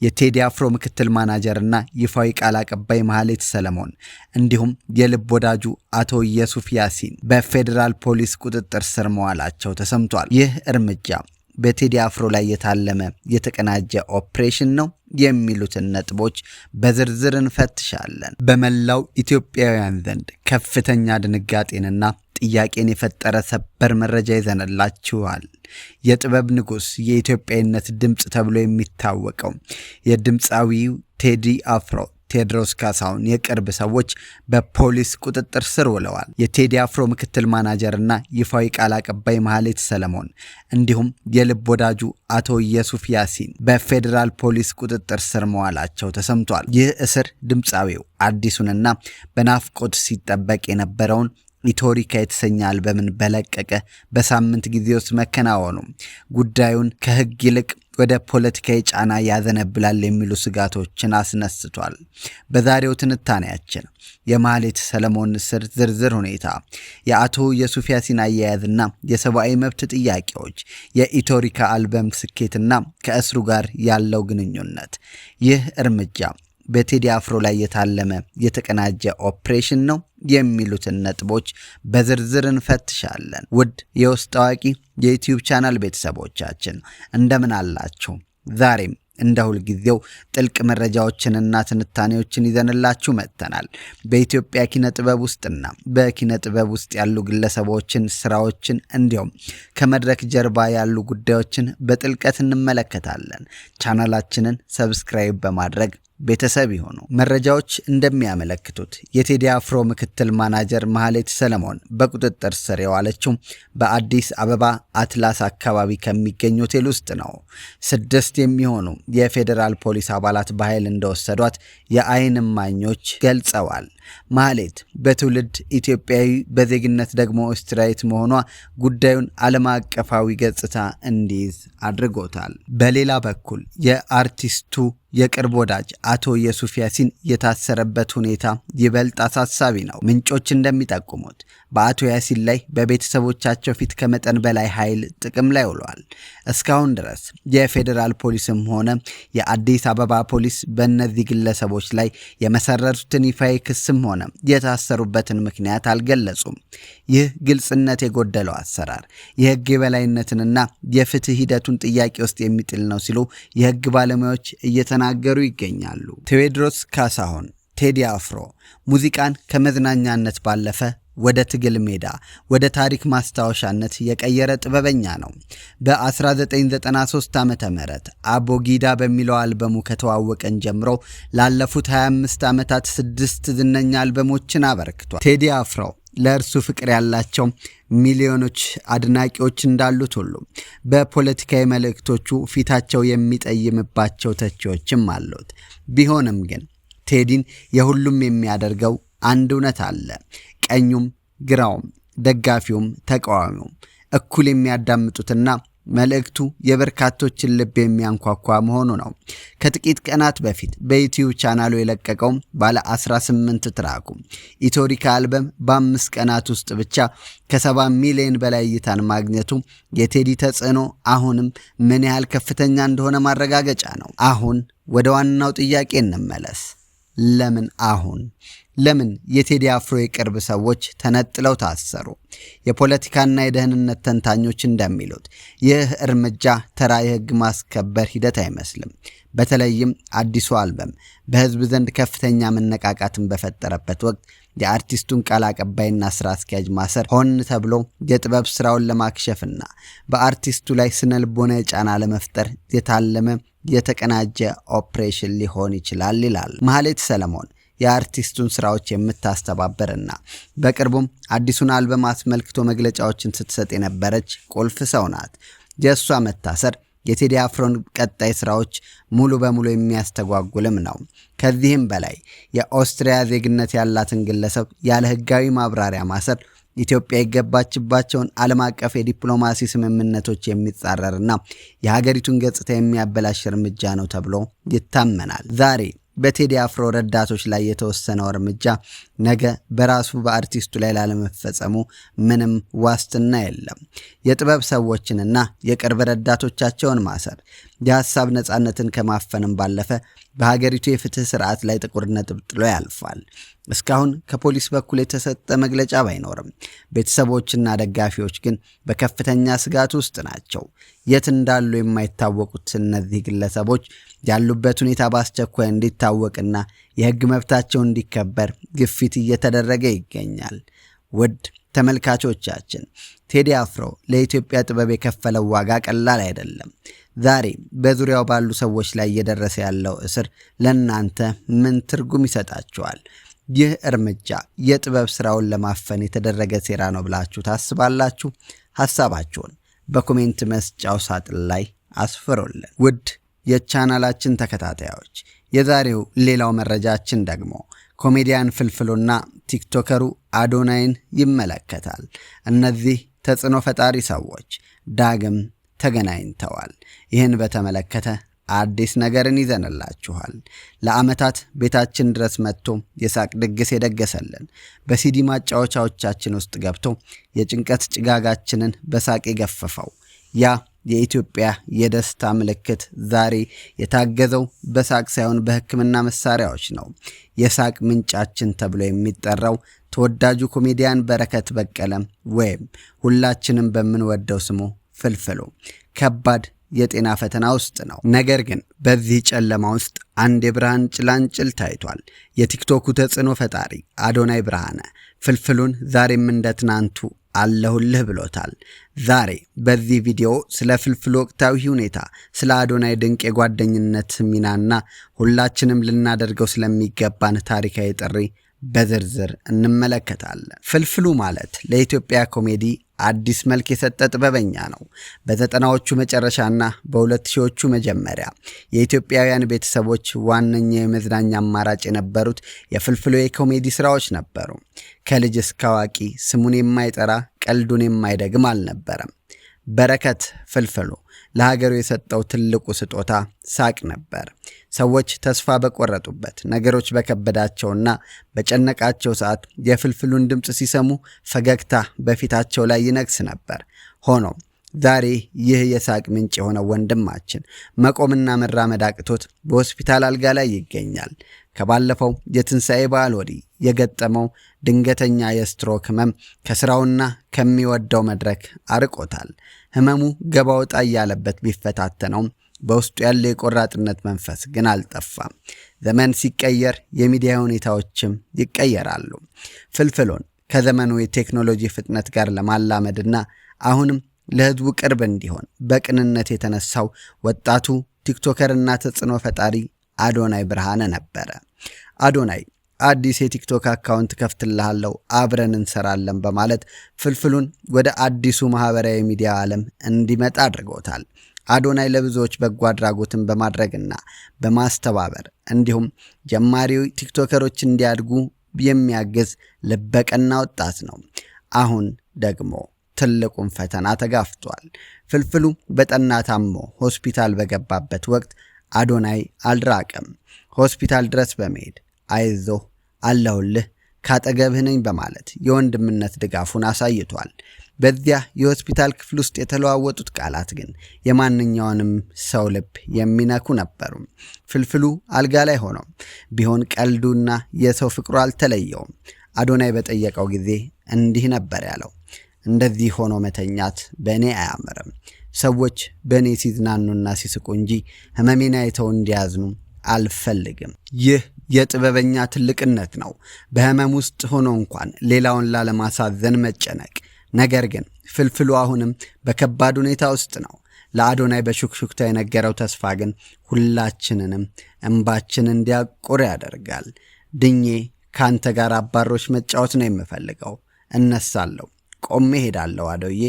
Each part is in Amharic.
የቴዲ አፍሮ ምክትል ማናጀርና ይፋዊ ቃል አቀባይ ማህሌት ሰለሞን እንዲሁም የልብ ወዳጁ አቶ ኢየሱፍ ያሲን በፌዴራል ፖሊስ ቁጥጥር ስር መዋላቸው ተሰምቷል። ይህ እርምጃ በቴዲ አፍሮ ላይ የታለመ የተቀናጀ ኦፕሬሽን ነው የሚሉትን ነጥቦች በዝርዝር እንፈትሻለን። በመላው ኢትዮጵያውያን ዘንድ ከፍተኛ ድንጋጤንና ጥያቄን የፈጠረ ሰበር መረጃ ይዘንላችኋል። የጥበብ ንጉስ የኢትዮጵያዊነት ድምጽ ተብሎ የሚታወቀው የድምፃዊው ቴዲ አፍሮ ቴዎድሮስ ካሳሁን የቅርብ ሰዎች በፖሊስ ቁጥጥር ስር ውለዋል። የቴዲ አፍሮ ምክትል ማናጀርና ይፋዊ ቃል አቀባይ ማህሌት ሰለሞን እንዲሁም የልብ ወዳጁ አቶ ኢየሱፍ ያሲን በፌዴራል ፖሊስ ቁጥጥር ስር መዋላቸው ተሰምቷል። ይህ እስር ድምፃዊው አዲሱንና በናፍቆት ሲጠበቅ የነበረውን ኢቶሪካ የተሰኘ አልበምን በለቀቀ በሳምንት ጊዜ ውስጥ መከናወኑ ጉዳዩን ከህግ ይልቅ ወደ ፖለቲካዊ ጫና ያዘነብላል የሚሉ ስጋቶችን አስነስቷል። በዛሬው ትንታኔያችን የማህሌት ሰለሞን እስር ዝርዝር ሁኔታ፣ የአቶ ኢየሱፍ ያሲን አያያዝና የሰብአዊ መብት ጥያቄዎች፣ የኢቶሪካ አልበም ስኬትና ከእስሩ ጋር ያለው ግንኙነት፣ ይህ እርምጃ በቴዲ አፍሮ ላይ የታለመ የተቀናጀ ኦፕሬሽን ነው የሚሉትን ነጥቦች በዝርዝር እንፈትሻለን። ውድ የውስጥ አዋቂ የዩቲዩብ ቻናል ቤተሰቦቻችን እንደምን አላችሁ? ዛሬም እንደ ሁልጊዜው ጥልቅ መረጃዎችንና ትንታኔዎችን ይዘንላችሁ መጥተናል። በኢትዮጵያ ኪነ ጥበብ ውስጥና በኪነ ጥበብ ውስጥ ያሉ ግለሰቦችን፣ ስራዎችን እንዲሁም ከመድረክ ጀርባ ያሉ ጉዳዮችን በጥልቀት እንመለከታለን። ቻናላችንን ሰብስክራይብ በማድረግ ቤተሰብ ይሆኑ። መረጃዎች እንደሚያመለክቱት የቴዲ አፍሮ ምክትል ማናጀር ማህሌት ሰለሞን በቁጥጥር ስር የዋለችው በአዲስ አበባ አትላስ አካባቢ ከሚገኝ ሆቴል ውስጥ ነው። 6 የሚሆኑ የፌዴራል ፖሊስ አባላት በኃይል እንደወሰዷት የአይን እማኞች ገልጸዋል። ማህሌት በትውልድ ኢትዮጵያዊ በዜግነት ደግሞ ኦስትራይት መሆኗ ጉዳዩን ዓለም አቀፋዊ ገጽታ እንዲይዝ አድርጎታል። በሌላ በኩል የአርቲስቱ የቅርብ ወዳጅ አቶ ኢየሱፍ ያሲን የታሰረበት ሁኔታ ይበልጥ አሳሳቢ ነው። ምንጮች እንደሚጠቁሙት በአቶ ያሲን ላይ በቤተሰቦቻቸው ፊት ከመጠን በላይ ኃይል ጥቅም ላይ ውሏል። እስካሁን ድረስ የፌዴራል ፖሊስም ሆነ የአዲስ አበባ ፖሊስ በእነዚህ ግለሰቦች ላይ የመሰረቱትን ይፋዊ ክስም ሆነ የታሰሩበትን ምክንያት አልገለጹም። ይህ ግልጽነት የጎደለው አሰራር የህግ የበላይነትንና የፍትህ ሂደቱን ጥያቄ ውስጥ የሚጥል ነው ሲሉ የህግ ባለሙያዎች እየተናገሩ ይገኛሉ። ቴዎድሮስ ካሳሁን ቴዲ አፍሮ ሙዚቃን ከመዝናኛነት ባለፈ ወደ ትግል ሜዳ፣ ወደ ታሪክ ማስታወሻነት የቀየረ ጥበበኛ ነው። በ1993 ዓመተ ምህረት አቦጊዳ በሚለው አልበሙ ከተዋወቀን ጀምሮ ላለፉት 25 ዓመታት 6 ዝነኛ አልበሞችን አበርክቷል። ቴዲ አፍሮ ለእርሱ ፍቅር ያላቸው ሚሊዮኖች አድናቂዎች እንዳሉት ሁሉ በፖለቲካዊ መልእክቶቹ ፊታቸው የሚጠይምባቸው ተቺዎችም አሉት። ቢሆንም ግን ቴዲን የሁሉም የሚያደርገው አንድ እውነት አለ። ቀኙም ግራውም ደጋፊውም ተቃዋሚውም እኩል የሚያዳምጡትና መልእክቱ የበርካቶችን ልብ የሚያንኳኳ መሆኑ ነው። ከጥቂት ቀናት በፊት በዩቲዩብ ቻናሉ የለቀቀው ባለ 18 ትራኩ ኢቶሪካ አልበም በ5 ቀናት ውስጥ ብቻ ከ70 ሚሊዮን በላይ እይታን ማግኘቱ የቴዲ ተጽዕኖ አሁንም ምን ያህል ከፍተኛ እንደሆነ ማረጋገጫ ነው። አሁን ወደ ዋናው ጥያቄ እንመለስ። ለምን አሁን? ለምን የቴዲ አፍሮ የቅርብ ሰዎች ተነጥለው ታሰሩ? የፖለቲካና የደህንነት ተንታኞች እንደሚሉት ይህ እርምጃ ተራ የህግ ማስከበር ሂደት አይመስልም። በተለይም አዲሱ አልበም በህዝብ ዘንድ ከፍተኛ መነቃቃትን በፈጠረበት ወቅት የአርቲስቱን ቃል አቀባይና ስራ አስኪያጅ ማሰር ሆን ተብሎ የጥበብ ስራውን ለማክሸፍና በአርቲስቱ ላይ ስነልቦናዊ ጫና ለመፍጠር የታለመ የተቀናጀ ኦፕሬሽን ሊሆን ይችላል ይላል ማህሌት ሰለሞን። የአርቲስቱን ስራዎች የምታስተባበርና በቅርቡም አዲሱን አልበም አስመልክቶ መግለጫዎችን ስትሰጥ የነበረች ቁልፍ ሰው ናት። የእሷ መታሰር የቴዲ አፍሮን ቀጣይ ስራዎች ሙሉ በሙሉ የሚያስተጓጉልም ነው። ከዚህም በላይ የኦስትሪያ ዜግነት ያላትን ግለሰብ ያለ ህጋዊ ማብራሪያ ማሰር ኢትዮጵያ የገባችባቸውን ዓለም አቀፍ የዲፕሎማሲ ስምምነቶች የሚጻረርና የሀገሪቱን ገጽታ የሚያበላሽ እርምጃ ነው ተብሎ ይታመናል። ዛሬ በቴዲ አፍሮ ረዳቶች ላይ የተወሰነው እርምጃ ነገ በራሱ በአርቲስቱ ላይ ላለመፈጸሙ ምንም ዋስትና የለም። የጥበብ ሰዎችንና የቅርብ ረዳቶቻቸውን ማሰር የሐሳብ ነጻነትን ከማፈንም ባለፈ በሀገሪቱ የፍትህ ስርዓት ላይ ጥቁር ነጥብ ጥሎ ያልፋል። እስካሁን ከፖሊስ በኩል የተሰጠ መግለጫ ባይኖርም ቤተሰቦችና ደጋፊዎች ግን በከፍተኛ ስጋት ውስጥ ናቸው። የት እንዳሉ የማይታወቁት እነዚህ ግለሰቦች ያሉበት ሁኔታ በአስቸኳይ እንዲታወቅና የሕግ መብታቸው እንዲከበር ግፊት እየተደረገ ይገኛል። ውድ ተመልካቾቻችን ቴዲ አፍሮ ለኢትዮጵያ ጥበብ የከፈለው ዋጋ ቀላል አይደለም። ዛሬ በዙሪያው ባሉ ሰዎች ላይ እየደረሰ ያለው እስር ለእናንተ ምን ትርጉም ይሰጣችኋል? ይህ እርምጃ የጥበብ ስራውን ለማፈን የተደረገ ሴራ ነው ብላችሁ ታስባላችሁ? ሐሳባችሁን በኮሜንት መስጫው ሳጥን ላይ አስፍሩልን። ውድ የቻናላችን ተከታታዮች የዛሬው ሌላው መረጃችን ደግሞ ኮሜዲያን ፍልፍሉና ቲክቶከሩ አዶናይን ይመለከታል። እነዚህ ተጽዕኖ ፈጣሪ ሰዎች ዳግም ተገናኝተዋል። ይህን በተመለከተ አዲስ ነገርን ይዘንላችኋል። ለዓመታት ቤታችን ድረስ መጥቶ የሳቅ ድግስ የደገሰልን፣ በሲዲ ማጫወቻዎቻችን ውስጥ ገብቶ የጭንቀት ጭጋጋችንን በሳቅ የገፈፈው ያ የኢትዮጵያ የደስታ ምልክት ዛሬ የታገዘው በሳቅ ሳይሆን በሕክምና መሳሪያዎች ነው። የሳቅ ምንጫችን ተብሎ የሚጠራው ተወዳጁ ኮሜዲያን በረከት በቀለ ወይም ሁላችንም በምንወደው ስሙ ፍልፍሉ ከባድ የጤና ፈተና ውስጥ ነው። ነገር ግን በዚህ ጨለማ ውስጥ አንድ የብርሃን ጭላንጭል ታይቷል። የቲክቶኩ ተጽዕኖ ፈጣሪ አዶናይ ብርሃነ ፍልፍሉን ዛሬም እንደ ትናንቱ አለሁልህ ብሎታል። ዛሬ በዚህ ቪዲዮ ስለ ፍልፍሉ ወቅታዊ ሁኔታ፣ ስለ አዶናይ ድንቅ የጓደኝነት ሚናና ሁላችንም ልናደርገው ስለሚገባን ታሪካዊ ጥሪ በዝርዝር እንመለከታለን። ፍልፍሉ ማለት ለኢትዮጵያ ኮሜዲ አዲስ መልክ የሰጠ ጥበበኛ ነው። በ90ዎቹ መጨረሻና በ2000ዎቹ መጀመሪያ የኢትዮጵያውያን ቤተሰቦች ዋነኛ የመዝናኛ አማራጭ የነበሩት የፍልፍሉ የኮሜዲ ስራዎች ነበሩ። ከልጅ እስከ አዋቂ ስሙን የማይጠራ ቀልዱን የማይደግም አልነበረም። በረከት ፍልፍሉ ለሀገሩ የሰጠው ትልቁ ስጦታ ሳቅ ነበር። ሰዎች ተስፋ በቆረጡበት፣ ነገሮች በከበዳቸውና በጨነቃቸው ሰዓት የፍልፍሉን ድምፅ ሲሰሙ ፈገግታ በፊታቸው ላይ ይነግስ ነበር። ሆኖም ዛሬ ይህ የሳቅ ምንጭ የሆነው ወንድማችን መቆምና መራመድ አቅቶት በሆስፒታል አልጋ ላይ ይገኛል። ከባለፈው የትንሣኤ በዓል ወዲህ የገጠመው ድንገተኛ የስትሮክ ህመም ከስራውና ከሚወደው መድረክ አርቆታል። ህመሙ ገባ ወጣ እያለበት ቢፈታተነውም በውስጡ ያለ የቆራጥነት መንፈስ ግን አልጠፋም። ዘመን ሲቀየር የሚዲያ ሁኔታዎችም ይቀየራሉ። ፍልፍሉን ከዘመኑ የቴክኖሎጂ ፍጥነት ጋር ለማላመድና አሁንም ለህዝቡ ቅርብ እንዲሆን በቅንነት የተነሳው ወጣቱ ቲክቶከርና ተጽዕኖ ፈጣሪ አዶናይ ብርሃነ ነበረ። አዶናይ አዲስ የቲክቶክ አካውንት ከፍትልሃለሁ አብረን እንሰራለን በማለት ፍልፍሉን ወደ አዲሱ ማህበራዊ ሚዲያ ዓለም እንዲመጣ አድርጎታል። አዶናይ ለብዙዎች በጎ አድራጎትን በማድረግና በማስተባበር እንዲሁም ጀማሪው ቲክቶከሮች እንዲያድጉ የሚያግዝ ልበቀና ወጣት ነው። አሁን ደግሞ ትልቁን ፈተና ተጋፍጧል። ፍልፍሉ በጠና ታሞ ሆስፒታል በገባበት ወቅት አዶናይ አልራቀም። ሆስፒታል ድረስ በመሄድ አይዞህ፣ አለሁልህ፣ ካጠገብህ ነኝ በማለት የወንድምነት ድጋፉን አሳይቷል። በዚያ የሆስፒታል ክፍል ውስጥ የተለዋወጡት ቃላት ግን የማንኛውንም ሰው ልብ የሚነኩ ነበሩ። ፍልፍሉ አልጋ ላይ ሆኖ ቢሆን ቀልዱና የሰው ፍቅሩ አልተለየውም። አዶናይ በጠየቀው ጊዜ እንዲህ ነበር ያለው። እንደዚህ ሆኖ መተኛት በእኔ አያምርም። ሰዎች በእኔ ሲዝናኑና ሲስቁ እንጂ ህመሜን አይተው እንዲያዝኑ አልፈልግም። ይህ የጥበበኛ ትልቅነት ነው። በህመም ውስጥ ሆኖ እንኳን ሌላውን ላለማሳዘን መጨነቅ። ነገር ግን ፍልፍሉ አሁንም በከባድ ሁኔታ ውስጥ ነው። ለአዶናይ በሹክሹክታ የነገረው ተስፋ ግን ሁላችንንም እንባችን እንዲያቆር ያደርጋል። ድኜ ካንተ ጋር አባሮች መጫወት ነው የምፈልገው። እነሳለሁ፣ ቆሜ ሄዳለሁ አዶዬ።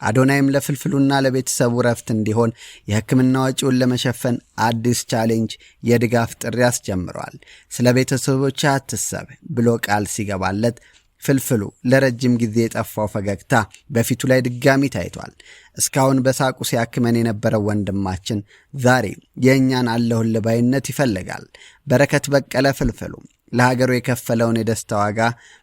አዶናይም ለፍልፍሉና ለቤተሰቡ ረፍት እንዲሆን የሕክምና ወጪውን ለመሸፈን አዲስ ቻሌንጅ የድጋፍ ጥሪ አስጀምሯል። ስለ ቤተሰቦች አትሰብ ብሎ ቃል ሲገባለት ፍልፍሉ ለረጅም ጊዜ የጠፋው ፈገግታ በፊቱ ላይ ድጋሚ ታይቷል። እስካሁን በሳቁ ሲያክመን የነበረው ወንድማችን ዛሬ የእኛን አለሁልህ ባይነት ይፈልጋል። በረከት በቀለ ፍልፍሉ ለሀገሩ የከፈለውን የደስታ ዋጋ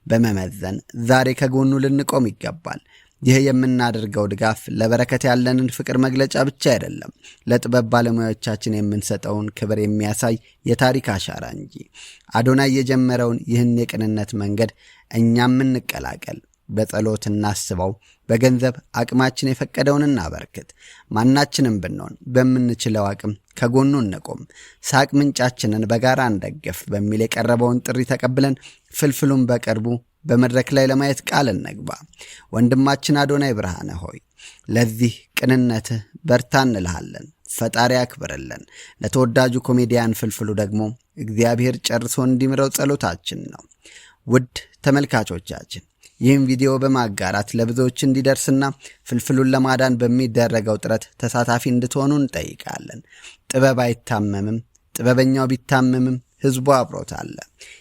በመመዘን ዛሬ ከጎኑ ልንቆም ይገባል። ይህ የምናደርገው ድጋፍ ለበረከት ያለንን ፍቅር መግለጫ ብቻ አይደለም፣ ለጥበብ ባለሙያዎቻችን የምንሰጠውን ክብር የሚያሳይ የታሪክ አሻራ እንጂ። አዶናይ የጀመረውን ይህን የቅንነት መንገድ እኛም እንቀላቀል። በጸሎት እናስበው፣ በገንዘብ አቅማችን የፈቀደውን እናበርክት። ማናችንም ብንሆን በምንችለው አቅም ከጎኑ እንቆም። ሳቅ ምንጫችንን በጋራ እንደገፍ በሚል የቀረበውን ጥሪ ተቀብለን ፍልፍሉን በቅርቡ በመድረክ ላይ ለማየት ቃል እንግባ። ወንድማችን አዶናይ ብርሃነ ሆይ ለዚህ ቅንነትህ በርታ እንልሃለን። ፈጣሪ ያክብርልን። ለተወዳጁ ኮሜዲያን ፍልፍሉ ደግሞ እግዚአብሔር ጨርሶ እንዲምረው ጸሎታችን ነው። ውድ ተመልካቾቻችን ይህን ቪዲዮ በማጋራት ለብዙዎች እንዲደርስና ፍልፍሉን ለማዳን በሚደረገው ጥረት ተሳታፊ እንድትሆኑ እንጠይቃለን። ጥበብ አይታመምም፣ ጥበበኛው ቢታመምም ህዝቡ አብሮት አለ።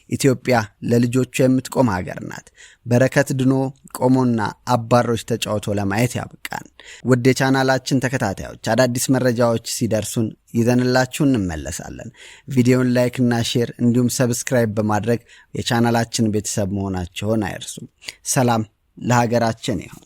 ኢትዮጵያ ለልጆቹ የምትቆም ሀገር ናት። በረከት ድኖ ቆሞና አባሮች ተጫውቶ ለማየት ያብቃን። ውድ የቻናላችን ተከታታዮች አዳዲስ መረጃዎች ሲደርሱን ይዘንላችሁ እንመለሳለን። ቪዲዮን ላይክ እና ሼር እንዲሁም ሰብስክራይብ በማድረግ የቻናላችን ቤተሰብ መሆናችሁን አይርሱ። ሰላም ለሀገራችን ይሁን።